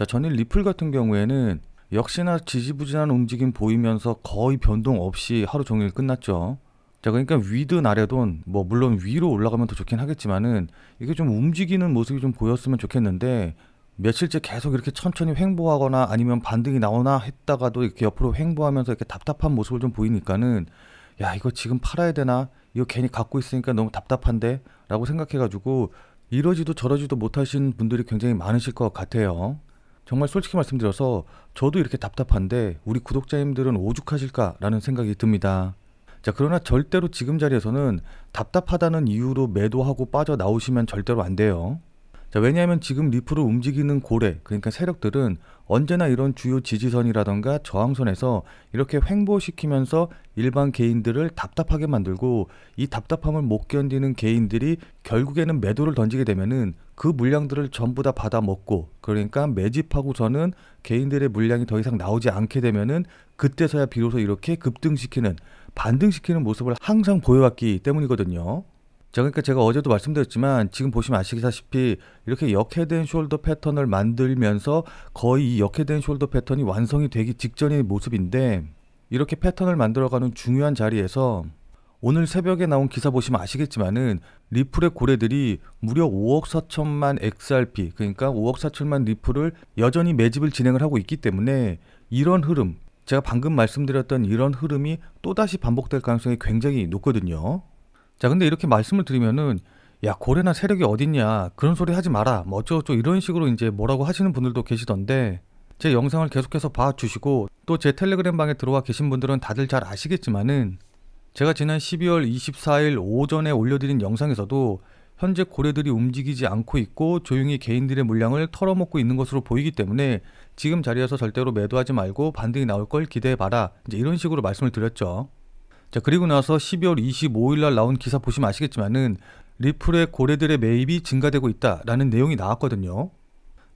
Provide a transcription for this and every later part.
자, 전일 리플 같은 경우에는 역시나 지지부진한 움직임 보이면서 거의 변동 없이 하루 종일 끝났죠. 자, 그러니까 위든 아래든 뭐 물론 위로 올라가면 더 좋긴 하겠지만은 이게 좀 움직이는 모습이 좀 보였으면 좋겠는데 며칠째 계속 이렇게 천천히 횡보하거나 아니면 반등이 나오나 했다가도 이렇게 옆으로 횡보하면서 이렇게 답답한 모습을 좀 보이니까는 야, 이거 지금 팔아야 되나? 이거 괜히 갖고 있으니까 너무 답답한데? 라고 생각해가지고 이러지도 저러지도 못하신 분들이 굉장히 많으실 것 같아요. 정말 솔직히 말씀드려서 저도 이렇게 답답한데 우리 구독자님들은 오죽하실까라는 생각이 듭니다. 자, 그러나 절대로 지금 자리에서는 답답하다는 이유로 매도하고 빠져나오시면 절대로 안 돼요. 자, 왜냐하면 지금 리플을 움직이는 고래, 그러니까 세력들은 언제나 이런 주요 지지선이라던가 저항선에서 이렇게 횡보시키면서 일반 개인들을 답답하게 만들고 이 답답함을 못 견디는 개인들이 결국에는 매도를 던지게 되면은 그 물량들을 전부 다 받아 먹고, 그러니까 매집하고서는 개인들의 물량이 더 이상 나오지 않게 되면은 그때서야 비로소 이렇게 급등시키는, 반등시키는 모습을 항상 보여왔기 때문이거든요. 자, 그러니까 제가 어제도 말씀드렸지만 지금 보시면 아시다시피 이렇게 역헤드앤 숄더 패턴을 만들면서 거의 이 역헤드앤 숄더 패턴이 완성이 되기 직전의 모습인데, 이렇게 패턴을 만들어가는 중요한 자리에서 오늘 새벽에 나온 기사 보시면 아시겠지만은 리플의 고래들이 무려 5억 4천만 XRP, 그러니까 5억 4천만 리플을 여전히 매집을 진행을 하고 있기 때문에 이런 흐름, 제가 방금 말씀드렸던 이런 흐름이 또다시 반복될 가능성이 굉장히 높거든요. 자, 근데 이렇게 말씀을 드리면은 야, 고래나 세력이 어딨냐, 그런 소리 하지 마라, 뭐 어쩌고저쩌고 이런 식으로 이제 뭐라고 하시는 분들도 계시던데, 제 영상을 계속해서 봐주시고 또 제 텔레그램 방에 들어와 계신 분들은 다들 잘 아시겠지만은 제가 지난 12월 24일 오전에 올려드린 영상에서도 현재 고래들이 움직이지 않고 있고 조용히 개인들의 물량을 털어먹고 있는 것으로 보이기 때문에 지금 자리에서 절대로 매도하지 말고 반등이 나올 걸 기대해봐라, 이제 이런 식으로 말씀을 드렸죠. 자, 그리고 나서 12월 25일 날 나온 기사 보시면 아시겠지만은 리플의 고래들의 매입이 증가되고 있다라는 내용이 나왔거든요.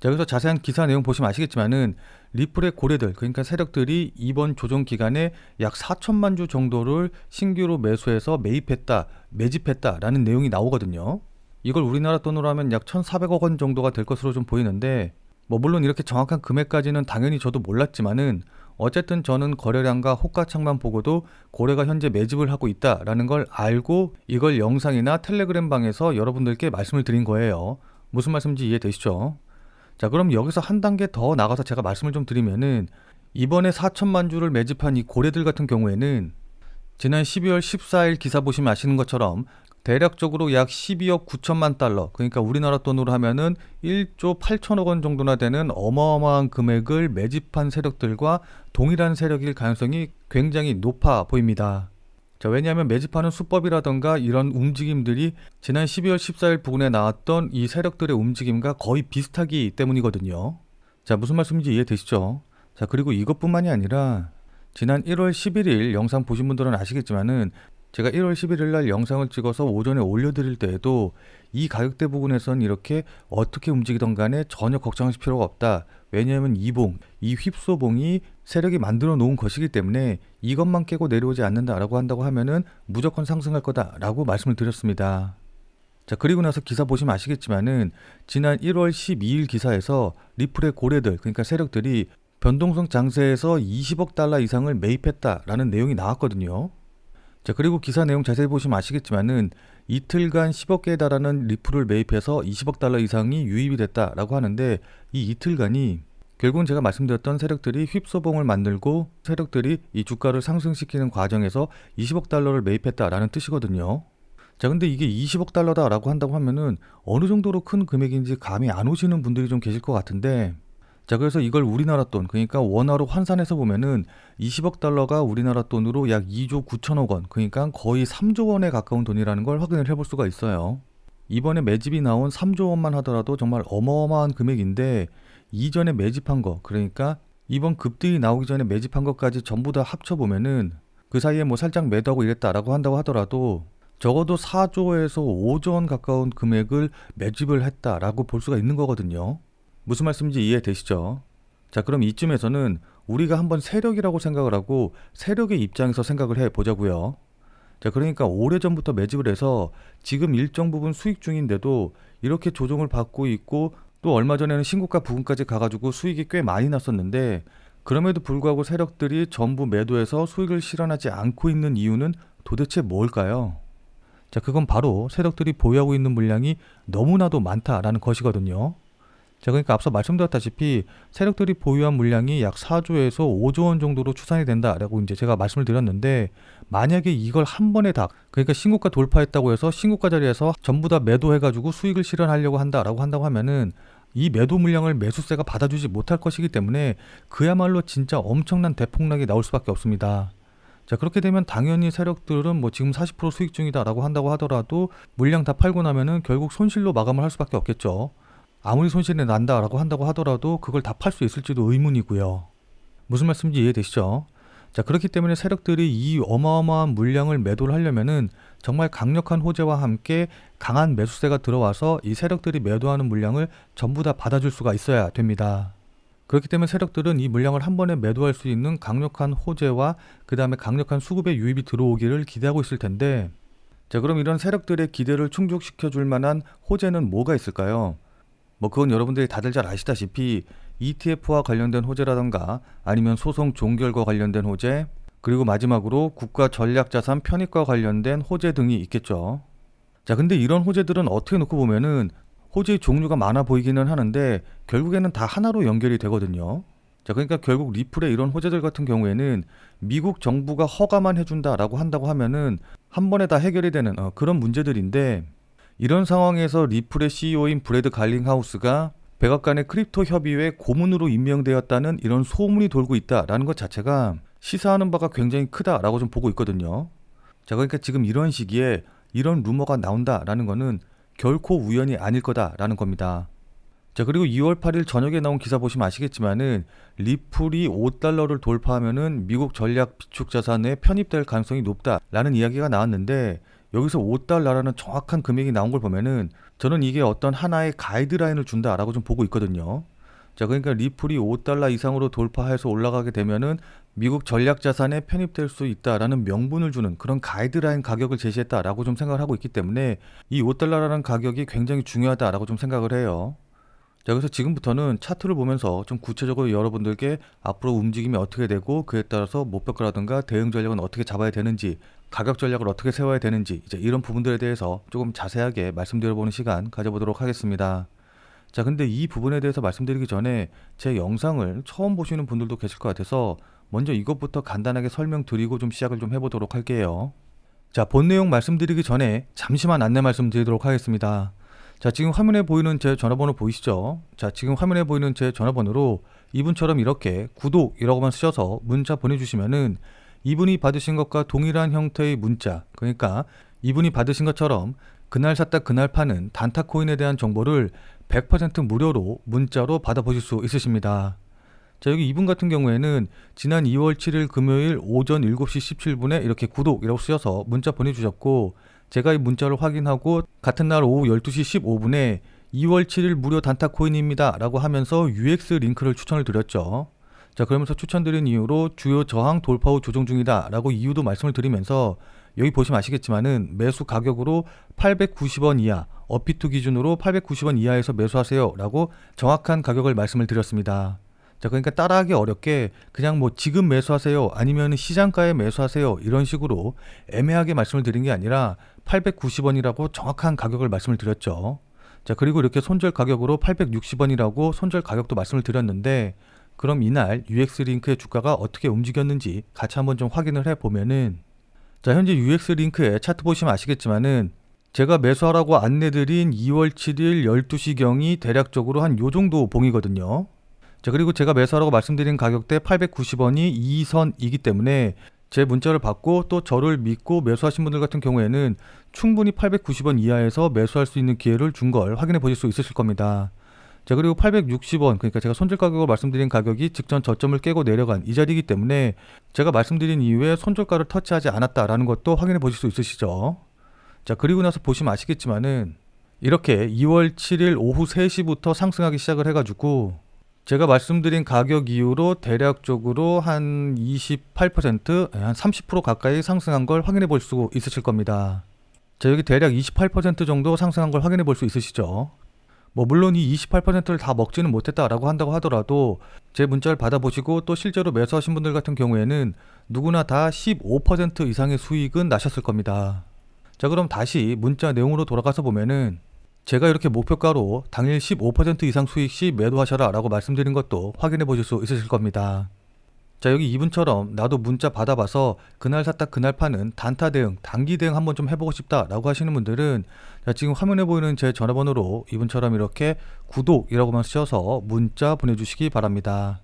자, 그래서 자세한 기사 내용 보시면 아시겠지만은 리플의 고래들, 그러니까 세력들이 이번 조정 기간에 약 4천만 주 정도를 신규로 매수해서 매입했다, 매집했다라는 내용이 나오거든요. 이걸 우리나라 돈으로 하면 약 1,400억 원 정도가 될 것으로 좀 보이는데, 뭐 물론 이렇게 정확한 금액까지는 당연히 저도 몰랐지만은 어쨌든 저는 거래량과 호가창만 보고도 고래가 현재 매집을 하고 있다라는 걸 알고 이걸 영상이나 텔레그램 방에서 여러분들께 말씀을 드린 거예요. 무슨 말씀인지 이해되시죠? 자, 그럼 여기서 한 단계 더 나가서 제가 말씀을 좀 드리면은 이번에 4천만 주를 매집한 이 고래들 같은 경우에는 지난 12월 14일 기사 보시면 아시는 것처럼 대략적으로 약 12억 9천만 달러, 그러니까 우리나라 돈으로 하면은 1조 8천억 원 정도나 되는 어마어마한 금액을 매집한 세력들과 동일한 세력일 가능성이 굉장히 높아 보입니다. 자, 왜냐하면 매집하는 수법이라던가 이런 움직임들이 지난 12월 14일 부근에 나왔던 이 세력들의 움직임과 거의 비슷하기 때문이거든요. 자, 무슨 말씀인지 이해되시죠? 자, 그리고 이것뿐만이 아니라 지난 1월 11일 영상 보신 분들은 아시겠지만은 제가 1월 11일 날 영상을 찍어서 오전에 올려드릴 때에도 이 가격대 부분에선 이렇게 어떻게 움직이던 간에 전혀 걱정하실 필요가 없다. 왜냐하면 이 휩소봉이 세력이 만들어 놓은 것이기 때문에 이것만 깨고 내려오지 않는다라고 한다고 하면은 무조건 상승할 거다라고 말씀을 드렸습니다. 자, 그리고 나서 기사 보시면 아시겠지만은 지난 1월 12일 기사에서 리플의 고래들, 그러니까 세력들이 변동성 장세에서 20억 달러 이상을 매입했다라는 내용이 나왔거든요. 자, 그리고 기사 내용 자세히 보시면 아시겠지만은 이틀간 10억 개에 달하는 리플을 매입해서 20억 달러 이상이 유입이 됐다라고 하는데, 이 이틀간이 결국은 제가 말씀드렸던 세력들이 휩소봉을 만들고 세력들이 이 주가를 상승시키는 과정에서 20억 달러를 매입했다라는 뜻이거든요. 자, 근데 이게 20억 달러다라고 한다고 하면은 어느 정도로 큰 금액인지 감이 안 오시는 분들이 좀 계실 것 같은데, 자, 그래서 이걸 우리나라 돈, 그러니까 원화로 환산해서 보면은 20억 달러가 우리나라 돈으로 약 2조 9천억 원, 그러니까 거의 3조 원에 가까운 돈이라는 걸 확인을 해볼 수가 있어요. 이번에 매집이 나온 3조 원만 하더라도 정말 어마어마한 금액인데, 이전에 매집한 거, 그러니까 이번 급등이 나오기 전에 매집한 것까지 전부 다 합쳐보면은 그 사이에 뭐 살짝 매도하고 이랬다라고 한다고 하더라도 적어도 4조에서 5조 원 가까운 금액을 매집을 했다라고 볼 수가 있는 거거든요. 무슨 말씀인지 이해되시죠? 자, 그럼 이쯤에서는 우리가 한번 세력이라고 생각을 하고 세력의 입장에서 생각을 해보자고요. 자, 그러니까 오래전부터 매집을 해서 지금 일정 부분 수익 중인데도 이렇게 조정을 받고 있고 또 얼마 전에는 신고가 부근까지 가가지고 수익이 꽤 많이 났었는데 그럼에도 불구하고 세력들이 전부 매도해서 수익을 실현하지 않고 있는 이유는 도대체 뭘까요? 자, 그건 바로 세력들이 보유하고 있는 물량이 너무나도 많다라는 것이거든요. 자, 그러니까 앞서 말씀드렸다시피 세력들이 보유한 물량이 약 4조에서 5조 원 정도로 추산이 된다라고 이제 제가 말씀을 드렸는데, 만약에 이걸 한 번에 다, 그러니까 신고가 돌파했다고 해서 신고가 자리에서 전부 다 매도해가지고 수익을 실현하려고 한다고 하면은 이 매도 물량을 매수세가 받아주지 못할 것이기 때문에 그야말로 진짜 엄청난 대폭락이 나올 수밖에 없습니다. 자, 그렇게 되면 당연히 세력들은 뭐 지금 40% 수익 중이다라고 한다고 하더라도 물량 다 팔고 나면은 결국 손실로 마감을 할 수밖에 없겠죠. 아무리 손실이 난다라고 한다고 하더라도 그걸 다 팔 수 있을지도 의문이고요. 무슨 말씀인지 이해되시죠? 자, 그렇기 때문에 세력들이 이 어마어마한 물량을 매도를 하려면은 정말 강력한 호재와 함께 강한 매수세가 들어와서 이 세력들이 매도하는 물량을 전부 다 받아줄 수가 있어야 됩니다. 그렇기 때문에 세력들은 이 물량을 한 번에 매도할 수 있는 강력한 호재와 그 다음에 강력한 수급의 유입이 들어오기를 기대하고 있을 텐데, 자, 그럼 이런 세력들의 기대를 충족시켜 줄 만한 호재는 뭐가 있을까요? 뭐 그건 여러분들이 다들 잘 아시다시피 ETF와 관련된 호재라던가 아니면 소송 종결과 관련된 호재, 그리고 마지막으로 국가 전략자산 편입과 관련된 호재 등이 있겠죠. 자, 근데 이런 호재들은 어떻게 놓고 보면은 호재의 종류가 많아 보이기는 하는데 결국에는 다 하나로 연결이 되거든요. 자, 그러니까 결국 리플의 이런 호재들 같은 경우에는 미국 정부가 허가만 해준다라고 한다고 하면은 한 번에 다 해결이 되는 그런 문제들인데, 이런 상황에서 리플의 CEO인 브래드 갈링하우스가 백악관의 크립토 협의회 고문으로 임명되었다는 이런 소문이 돌고 있다라는 것 자체가 시사하는 바가 굉장히 크다라고 좀 보고 있거든요. 자, 그러니까 지금 이런 시기에 이런 루머가 나온다라는 거는 결코 우연이 아닐 거다라는 겁니다. 자, 그리고 2월 8일 저녁에 나온 기사 보시면 아시겠지만은 리플이 5달러를 돌파하면은 미국 전략 비축 자산에 편입될 가능성이 높다라는 이야기가 나왔는데, 여기서 5달러라는 정확한 금액이 나온 걸 보면은 저는 이게 어떤 하나의 가이드라인을 준다라고 좀 보고 있거든요. 자, 그러니까 리플이 5달러 이상으로 돌파해서 올라가게 되면은 미국 전략 자산에 편입될 수 있다라는 명분을 주는 그런 가이드라인 가격을 제시했다라고 좀 생각을 하고 있기 때문에 이 5달러라는 가격이 굉장히 중요하다라고 좀 생각을 해요. 자, 그래서 지금부터는 차트를 보면서 좀 구체적으로 여러분들께 앞으로 움직임이 어떻게 되고 그에 따라서 목표가라든가 대응 전략은 어떻게 잡아야 되는지, 가격 전략을 어떻게 세워야 되는지, 이제 이런 부분들에 대해서 조금 자세하게 말씀드려보는 시간 가져보도록 하겠습니다. 자, 근데 이 부분에 대해서 말씀드리기 전에 제 영상을 처음 보시는 분들도 계실 것 같아서 먼저 이것부터 간단하게 설명드리고 좀 시작을 좀 해보도록 할게요. 자, 본 내용 말씀드리기 전에 잠시만 안내 말씀드리도록 하겠습니다. 자, 지금 화면에 보이는 제 전화번호 보이시죠? 자, 지금 화면에 보이는 제 전화번호로 이분처럼 이렇게 구독이라고만 쓰셔서 문자 보내주시면은 이분이 받으신 것과 동일한 형태의 문자, 그러니까 이분이 받으신 것처럼 그날 샀다 그날 파는 단타코인에 대한 정보를 100% 무료로 문자로 받아보실 수 있으십니다. 자, 여기 이분 같은 경우에는 지난 2월 7일 금요일 오전 7시 17분에 이렇게 구독이라고 쓰셔서 문자 보내주셨고, 제가 이 문자를 확인하고 같은 날 오후 12시 15분에 2월 7일 무료 단타코인입니다 라고 하면서 UX 링크를 추천을 드렸죠. 자, 그러면서 추천드린 이유로 주요 저항 돌파 후 조정 중이다 라고 이유도 말씀을 드리면서 여기 보시면 아시겠지만은 매수 가격으로 890원 이하, 업비트 기준으로 890원 이하에서 매수하세요 라고 정확한 가격을 말씀을 드렸습니다. 자, 그러니까 따라하기 어렵게 그냥 뭐 지금 매수하세요 아니면 시장가에 매수하세요 이런 식으로 애매하게 말씀을 드린 게 아니라 890원이라고 정확한 가격을 말씀을 드렸죠. 자, 그리고 이렇게 손절 가격으로 860원이라고 손절 가격도 말씀을 드렸는데, 그럼 이날 UX 링크의 주가가 어떻게 움직였는지 같이 한번 좀 확인을 해보면은, 자, 현재 UX 링크에 차트 보시면 아시겠지만은 제가 매수하라고 안내드린 2월 7일 12시경이 대략적으로 한 요 정도 봉이거든요. 자, 그리고 제가 매수하라고 말씀드린 가격대 890원이 2선이기 때문에 제 문자를 받고 또 저를 믿고 매수하신 분들 같은 경우에는 충분히 890원 이하에서 매수할 수 있는 기회를 준 걸 확인해 보실 수 있으실 겁니다. 자, 그리고 860원, 그러니까 제가 손절 가격으로 말씀드린 가격이 직전 저점을 깨고 내려간 이 자리이기 때문에 제가 말씀드린 이후에 손절가를 터치하지 않았다라는 것도 확인해 보실 수 있으시죠. 자, 그리고 나서 보시면 아시겠지만은 이렇게 2월 7일 오후 3시부터 상승하기 시작을 해가지고 제가 말씀드린 가격 이후로 대략적으로 한 28%, 한 30% 가까이 상승한 걸 확인해 볼 수 있으실 겁니다. 자, 여기 대략 28% 정도 상승한 걸 확인해 볼 수 있으시죠. 뭐 물론 이 28%를 다 먹지는 못했다라고 한다고 하더라도 제 문자를 받아보시고 또 실제로 매수하신 분들 같은 경우에는 누구나 다 15% 이상의 수익은 나셨을 겁니다. 자, 그럼 다시 문자 내용으로 돌아가서 보면은 제가 이렇게 목표가로 당일 15% 이상 수익 시 매도하셔라 라고 말씀드린 것도 확인해 보실 수 있으실 겁니다. 자, 여기 이분처럼 나도 문자 받아봐서 그날 샀다 그날 파는 단타 대응, 단기 대응 한번 좀 해보고 싶다 라고 하시는 분들은 자, 지금 화면에 보이는 제 전화번호로 이분처럼 이렇게 구독이라고만 쓰셔서 문자 보내주시기 바랍니다.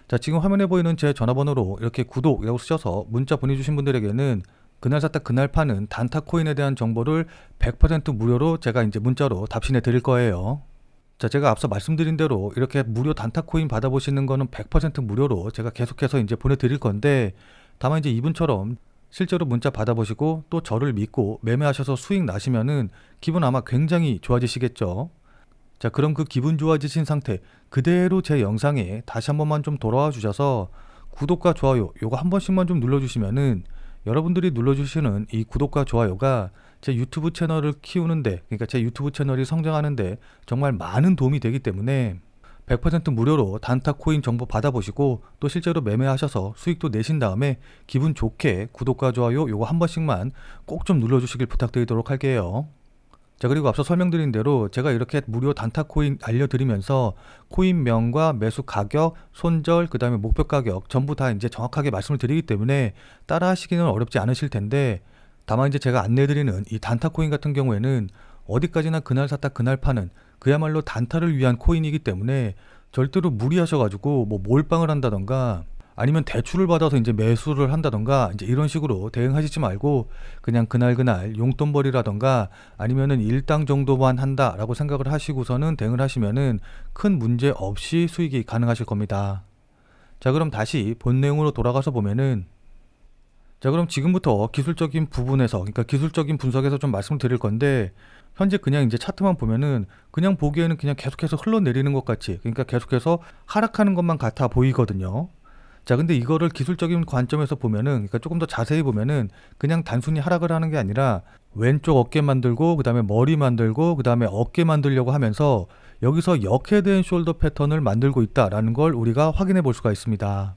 자, 지금 화면에 보이는 제 전화번호로 이렇게 구독이라고 쓰셔서 문자 보내주신 분들에게는 그날 샀다 그날 파는 단타 코인에 대한 정보를 100% 무료로 제가 이제 문자로 답신해 드릴 거예요. 자, 제가 앞서 말씀드린 대로 이렇게 무료 단타 코인 받아보시는 거는 100% 무료로 제가 계속해서 이제 보내드릴 건데, 다만 이제 이분처럼 실제로 문자 받아보시고 또 저를 믿고 매매하셔서 수익 나시면은 기분 아마 굉장히 좋아지시겠죠. 자, 그럼 그 기분 좋아지신 상태 그대로 제 영상에 다시 한 번만 좀 돌아와 주셔서 구독과 좋아요 요거 한 번씩만 좀 눌러주시면은 여러분들이 눌러주시는 이 구독과 좋아요가 제 유튜브 채널을 키우는데, 그러니까 제 유튜브 채널이 성장하는데 정말 많은 도움이 되기 때문에 100% 무료로 단타 코인 정보 받아보시고 또 실제로 매매하셔서 수익도 내신 다음에 기분 좋게 구독과 좋아요 요거 한 번씩만 꼭 좀 눌러주시길 부탁드리도록 할게요. 자, 그리고 앞서 설명드린 대로 제가 이렇게 무료 단타 코인 알려드리면서 코인명과 매수 가격, 손절, 그 다음에 목표 가격 전부 다 이제 정확하게 말씀을 드리기 때문에 따라 하시기는 어렵지 않으실 텐데, 다만 이제 제가 안내해드리는 이 단타 코인 같은 경우에는 어디까지나 그날 샀다 그날 파는 그야말로 단타를 위한 코인이기 때문에 절대로 무리하셔가지고 뭐 몰빵을 한다던가 아니면 대출을 받아서 이제 매수를 한다던가 이제 이런 식으로 대응하시지 말고 그냥 그날 용돈벌이라던가 아니면은 일당 정도만 한다라고 생각을 하시고서는 대응을 하시면은 큰 문제 없이 수익이 가능하실 겁니다. 자, 그럼 다시 본 내용으로 돌아가서 보면은, 자, 그럼 지금부터 기술적인 부분에서, 그러니까 기술적인 분석에서 좀 말씀을 드릴 건데, 현재 그냥 이제 차트만 보면은 그냥 보기에는 그냥 계속해서 흘러내리는 것 같이, 그러니까 계속해서 하락하는 것만 같아 보이거든요. 자, 근데 이거를 기술적인 관점에서 보면은, 그러니까 조금 더 자세히 보면은 그냥 단순히 하락을 하는 게 아니라 왼쪽 어깨 만들고 그 다음에 머리 만들고 그 다음에 어깨 만들려고 하면서 여기서 역헤드 앤 숄더 패턴을 만들고 있다라는 걸 우리가 확인해 볼 수가 있습니다.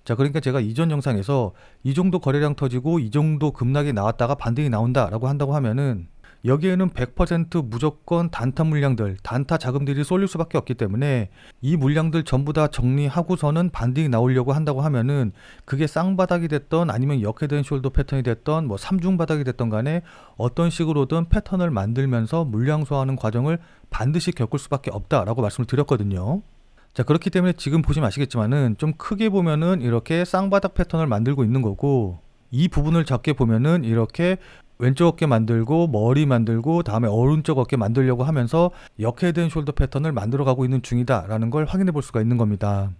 자, 그러니까 제가 이전 영상에서 이 정도 거래량 터지고 이 정도 급락이 나왔다가 반등이 나온다라고 한다고 하면은 여기에는 100% 무조건 단타 물량들, 단타 자금들이 쏠릴 수밖에 없기 때문에 이 물량들 전부 다 정리하고서는 반등이 나오려고 한다고 하면은 그게 쌍바닥이 됐던 아니면 역헤드 앤 숄더 패턴이 됐던 뭐 삼중바닥이 됐던 간에 어떤 식으로든 패턴을 만들면서 물량 소화하는 과정을 반드시 겪을 수밖에 없다라고 말씀을 드렸거든요. 자, 그렇기 때문에 지금 보시면 아시겠지만은 좀 크게 보면은 이렇게 쌍바닥 패턴을 만들고 있는 거고, 이 부분을 작게 보면은 이렇게 왼쪽 어깨 만들고 머리 만들고 다음에 오른쪽 어깨 만들려고 하면서 역헤드 앤 숄더 패턴을 만들어 가고 있는 중이다 라는 걸 확인해 볼 수가 있는 겁니다.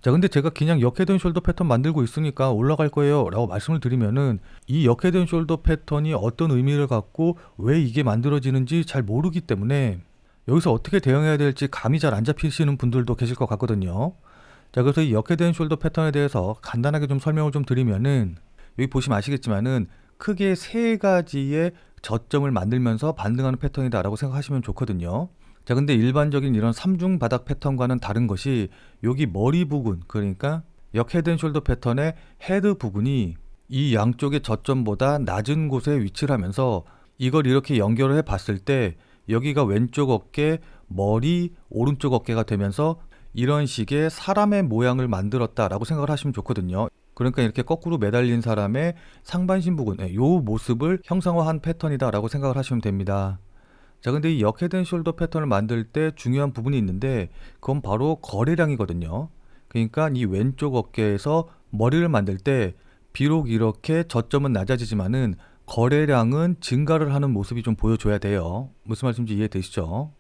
자, 근데 제가 그냥 역헤드 앤 숄더 패턴 만들고 있으니까 올라갈 거예요 라고 말씀을 드리면은 이 역헤드 앤 숄더 패턴이 어떤 의미를 갖고 왜 이게 만들어지는지 잘 모르기 때문에 여기서 어떻게 대응해야 될지 감이 잘 안 잡히시는 분들도 계실 것 같거든요. 자, 그래서 이 역헤드 앤 숄더 패턴에 대해서 간단하게 좀 설명을 좀 드리면은, 여기 보시면 아시겠지만은 크게 세 가지의 저점을 만들면서 반등하는 패턴이다 라고 생각하시면 좋거든요. 자, 근데 일반적인 이런 삼중 바닥 패턴과는 다른 것이 여기 머리 부분, 그러니까 역헤드 앤 숄더 패턴의 헤드 부분이 이 양쪽의 저점보다 낮은 곳에 위치를 하면서 이걸 이렇게 연결을 해 봤을 때 여기가 왼쪽 어깨, 머리, 오른쪽 어깨가 되면서 이런 식의 사람의 모양을 만들었다라고 생각을 하시면 좋거든요. 그러니까 이렇게 거꾸로 매달린 사람의 상반신 부분, 이 모습을 형상화한 패턴이다라고 생각을 하시면 됩니다. 자, 근데 이 역헤드 앤 숄더 패턴을 만들 때 중요한 부분이 있는데 그건 바로 거래량이거든요. 그러니까 이 왼쪽 어깨에서 머리를 만들 때 비록 이렇게 저점은 낮아지지만은 거래량은 증가를 하는 모습이 좀 보여줘야 돼요. 무슨 말씀인지 이해되시죠?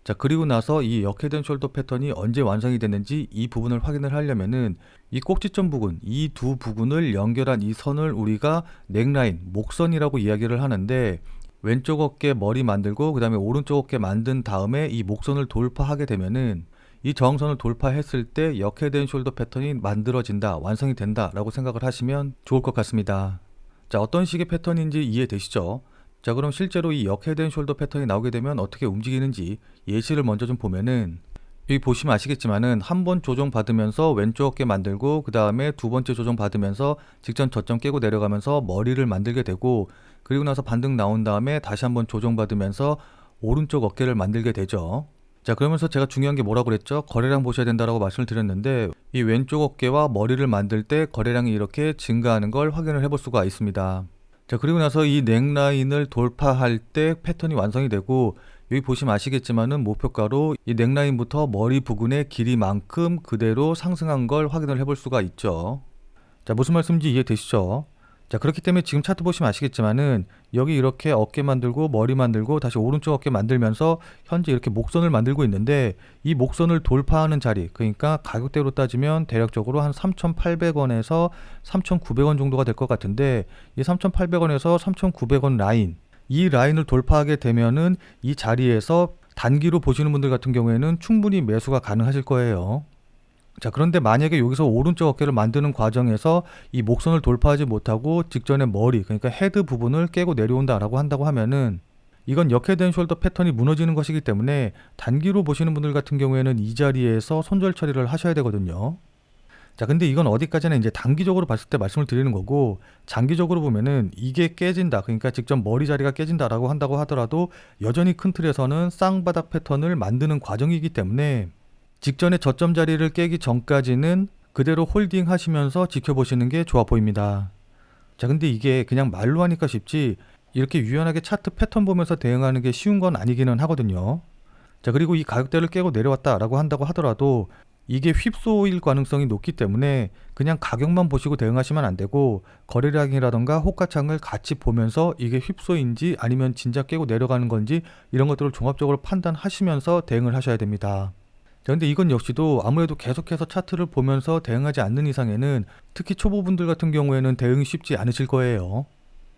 자, 그리고 나서 이 역헤드 앤 숄더 패턴이 언제 완성이 됐는지 이 부분을 확인을 하려면은 이 꼭지점 부분, 이 두 부분을 연결한 이 선을 우리가 넥라인, 목선이라고 이야기를 하는데, 왼쪽 어깨 머리 만들고 그 다음에 오른쪽 어깨 만든 다음에 이 목선을 돌파하게 되면은 이 저항선을 돌파했을 때 역헤드 앤 숄더 패턴이 만들어진다, 완성이 된다 라고 생각을 하시면 좋을 것 같습니다. 자, 어떤 식의 패턴인지 이해되시죠? 자, 그럼 실제로 이 역 헤드 앤 숄더 패턴이 나오게 되면 어떻게 움직이는지 예시를 먼저 좀 보면은, 여기 보시면 아시겠지만은 한 번 조정 받으면서 왼쪽 어깨 만들고, 그 다음에 두 번째 조정 받으면서 직전 저점 깨고 내려가면서 머리를 만들게 되고, 그리고 나서 반등 나온 다음에 다시 한번 조정 받으면서 오른쪽 어깨를 만들게 되죠. 자, 그러면서 제가 중요한 게 뭐라고 그랬죠? 거래량 보셔야 된다라고 말씀을 드렸는데, 이 왼쪽 어깨와 머리를 만들 때 거래량이 이렇게 증가하는 걸 확인을 해볼 수가 있습니다. 자, 그리고 나서 이 넥라인을 돌파할 때 패턴이 완성이 되고, 여기 보시면 아시겠지만은 목표가로 이 넥라인부터 머리 부근의 길이만큼 그대로 상승한 걸 확인을 해볼 수가 있죠. 자, 무슨 말씀인지 이해되시죠? 자, 그렇기 때문에 지금 차트 보시면 아시겠지만은 여기 이렇게 어깨 만들고 머리 만들고 다시 오른쪽 어깨 만들면서 현재 이렇게 목선을 만들고 있는데, 이 목선을 돌파하는 자리, 그러니까 가격대로 따지면 대략적으로 한 3,800원에서 3,900원 정도가 될 것 같은데, 이 3,800원에서 3,900원 라인, 이 라인을 돌파하게 되면은 이 자리에서 단기로 보시는 분들 같은 경우에는 충분히 매수가 가능하실 거예요. 자, 그런데 만약에 여기서 오른쪽 어깨를 만드는 과정에서 이 목선을 돌파하지 못하고 직전에 머리, 그러니까 헤드 부분을 깨고 내려온다라고 한다고 하면은, 이건 역 헤드 앤 숄더 패턴이 무너지는 것이기 때문에 단기로 보시는 분들 같은 경우에는 이 자리에서 손절 처리를 하셔야 되거든요. 자, 근데 이건 어디까지나 이제 단기적으로 봤을 때 말씀을 드리는 거고, 장기적으로 보면은 이게 깨진다, 그러니까 직접 머리 자리가 깨진다라고 한다고 하더라도 여전히 큰 틀에서는 쌍바닥 패턴을 만드는 과정이기 때문에 직전에 저점 자리를 깨기 전까지는 그대로 홀딩 하시면서 지켜보시는 게 좋아 보입니다. 자, 근데 이게 그냥 말로 하니까 쉽지 이렇게 유연하게 차트 패턴 보면서 대응하는 게 쉬운 건 아니기는 하거든요. 자, 그리고 이 가격대를 깨고 내려왔다라고 한다고 하더라도 이게 휩소일 가능성이 높기 때문에 그냥 가격만 보시고 대응하시면 안 되고, 거래량이라던가 호가창을 같이 보면서 이게 휩소인지 아니면 진짜 깨고 내려가는 건지 이런 것들을 종합적으로 판단하시면서 대응을 하셔야 됩니다. 자, 근데 이건 역시도 아무래도 계속해서 차트를 보면서 대응하지 않는 이상에는 특히 초보분들 같은 경우에는 대응이 쉽지 않으실 거예요.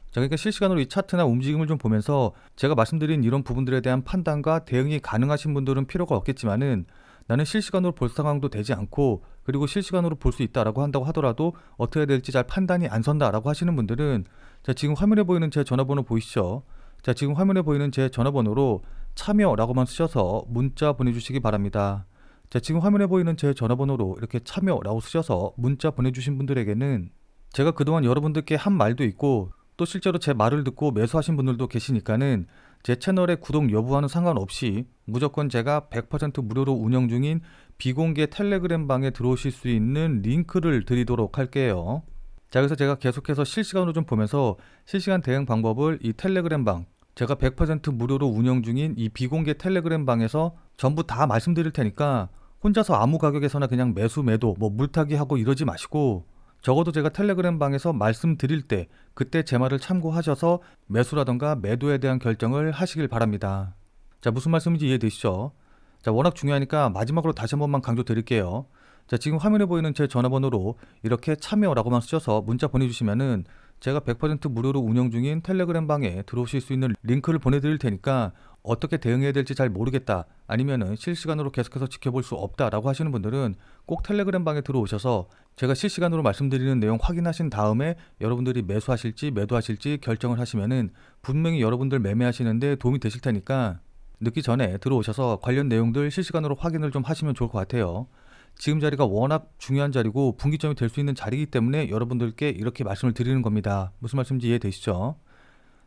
자, 그러니까 실시간으로 이 차트나 움직임을 좀 보면서 제가 말씀드린 이런 부분들에 대한 판단과 대응이 가능하신 분들은 필요가 없겠지만은, 나는 실시간으로 볼 상황도 되지 않고 그리고 실시간으로 볼 수 있다라고 한다고 하더라도 어떻게 해야 될지 잘 판단이 안 선다라고 하시는 분들은, 자, 지금 화면에 보이는 제 전화번호 보이시죠? 자, 지금 화면에 보이는 제 전화번호로 참여라고만 쓰셔서 문자 보내주시기 바랍니다. 자, 지금 화면에 보이는 제 전화번호로 이렇게 참여라고 쓰셔서 문자 보내주신 분들에게는 제가 그동안 여러분들께 한 말도 있고, 또 실제로 제 말을 듣고 매수하신 분들도 계시니까는 제 채널의 구독 여부와는 상관없이 무조건 제가 100% 무료로 운영 중인 비공개 텔레그램 방에 들어오실 수 있는 링크를 드리도록 할게요. 자, 그래서 제가 계속해서 실시간으로 좀 보면서 실시간 대응 방법을 이 텔레그램 방, 제가 100% 무료로 운영 중인 이 비공개 텔레그램 방에서 전부 다 말씀드릴 테니까 혼자서 아무 가격에서나 그냥 매수 매도 뭐 물타기 하고 이러지 마시고, 적어도 제가 텔레그램 방에서 말씀드릴 때 그때 제 말을 참고하셔서 매수라던가 매도에 대한 결정을 하시길 바랍니다. 자, 무슨 말씀인지 이해되시죠? 자, 워낙 중요하니까 마지막으로 다시 한 번만 강조 드릴게요. 자, 지금 화면에 보이는 제 전화번호로 이렇게 참여라고만 쓰셔서 문자 보내주시면은 제가 100% 무료로 운영 중인 텔레그램 방에 들어오실 수 있는 링크를 보내드릴 테니까, 어떻게 대응해야 될지 잘 모르겠다, 아니면은 실시간으로 계속해서 지켜볼 수 없다라고 하시는 분들은 꼭 텔레그램 방에 들어오셔서 제가 실시간으로 말씀드리는 내용 확인하신 다음에 여러분들이 매수하실지 매도하실지 결정을 하시면은 분명히 여러분들 매매하시는데 도움이 되실 테니까 늦기 전에 들어오셔서 관련 내용들 실시간으로 확인을 좀 하시면 좋을 것 같아요. 지금 자리가 워낙 중요한 자리고 분기점이 될 수 있는 자리이기 때문에 여러분들께 이렇게 말씀을 드리는 겁니다. 무슨 말씀인지 이해되시죠?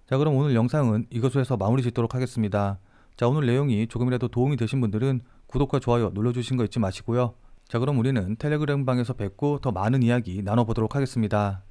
자, 그럼 오늘 영상은 이것으로 해서 마무리 짓도록 하겠습니다. 자, 오늘 내용이 조금이라도 도움이 되신 분들은 구독과 좋아요 눌러주신 거 잊지 마시고요. 자, 그럼 우리는 텔레그램 방에서 뵙고 더 많은 이야기 나눠보도록 하겠습니다.